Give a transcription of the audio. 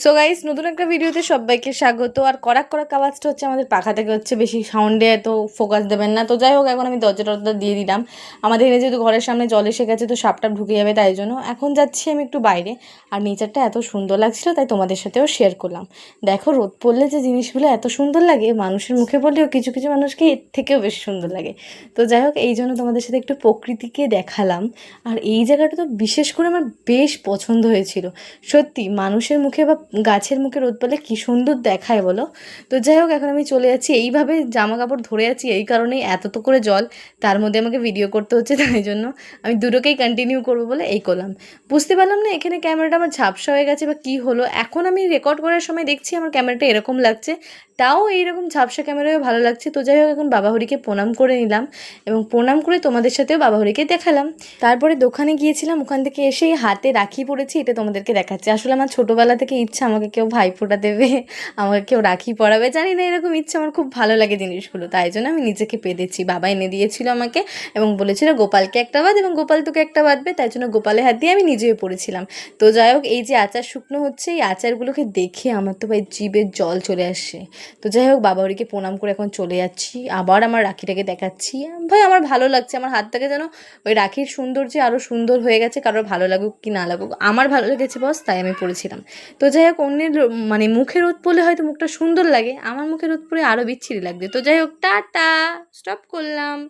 So guys, নতুন একটা ভিডিওতে সবাইকে স্বাগত। আর কড়াক কড়াক আওয়াজটা হচ্ছে আমাদের পাখা থেকে হচ্ছে, বেশি সাউন্ডে এত ফোকাস দেবেন না। তো যাই হোক, এখন আমি দরজা টরজা দিয়ে দিলাম। আমাদের এখানে যেহেতু ঘরের সামনে জল এসে গেছে, তো সাপটাপ ঢুকে যাবে, তাই জন্য এখন যাচ্ছি আমি একটু বাইরে। আর নেচারটা এত সুন্দর লাগছিল, তাই তোমাদের সাথেও শেয়ার করলাম। দেখো, রোদ পড়লে যে জিনিসগুলো এত সুন্দর লাগে, মানুষের মুখে বললেও কিছু কিছু মানুষকে এর থেকেও বেশি সুন্দর লাগে। তো যাই হোক, এই জন্য তোমাদের সাথে একটু প্রকৃতিকে দেখালাম। আর এই জায়গাটা তো বিশেষ করে আমার বেশ পছন্দ হয়েছিল। সত্যি মানুষের মুখে বা গাছের মুখে রোদ পেলে কী সুন্দর দেখায় বলো। তো যাই হোক, এখন আমি চলে যাচ্ছি। এইভাবে জামা কাপড় ধরে আছি এই কারণেই, এত তো করে জল, তার মধ্যে আমাকে ভিডিও করতে হচ্ছে, তাই জন্য আমি দুটোকেই কন্টিনিউ করবো বলে এই করলাম। বুঝতে পারলাম না এখানে ক্যামেরাটা আমার ঝাপসা হয়ে গেছে বা কী হলো। এখন আমি রেকর্ড করার সময় দেখছি আমার ক্যামেরাটা এরকম লাগছে, তাও এইরকম ঝাপসা ক্যামেরায় ভালো লাগছে। তো যাই হোক, এখন বাবা হরিকে প্রণাম করে নিলাম এবং প্রণাম করে তোমাদের সাথেও বাবা হরিকে দেখালাম। তারপরে দোকানে গিয়েছিলাম, ওখান থেকে এসেই হাতে রাখি পড়েছি, এটা তোমাদেরকে দেখাচ্ছি। আসলে আমার ছোটোবেলা থেকে ইচ্ছা আমাকে কেউ ভাইফোঁটা দেবে, আমাকে কেউ রাখি পরাবে, জানি না, এরকম ইচ্ছা আমার খুব ভালো লাগে জিনিসগুলো, তাই জন্য আমি নিজেকে পেতেছি। বাবা এনে দিয়েছিল আমাকে এবং বলেছিল গোপালকে একটা বাঁধ এবং গোপাল তোকে একটা বাঁধবে, তাই জন্য গোপালের হাত দিয়ে আমি নিজেও পড়েছিলাম। তো যাই হোক, এই যে আচার শুকনো হচ্ছে, এই আচারগুলোকে দেখে আমার তো ভাই জিভের জল চলে আসছে। তো যাই হোক, বাবা হরিকে প্রণাম করে এখন চলে যাচ্ছি, আবার আমার রাখিটাকে দেখাচ্ছি। ভাই আমার ভালো লাগছে, আমার হাতটাকে যেন ওই রাখির সৌন্দর্যে আরও সুন্দর হয়ে গেছে। কারোর ভালো লাগুক কি না লাগুক, আমার ভালো লেগেছে বস, তাই আমি পড়েছিলাম। তো যাই হোক, অন্যের মানে মুখে রোদ পড়লে হয়তো মুখটা সুন্দর লাগে, আমার মুখে রোদ পড়ে আরও বিচ্ছিরি লাগবে। তো যাই হোক, টাটা, স্টপ করলাম।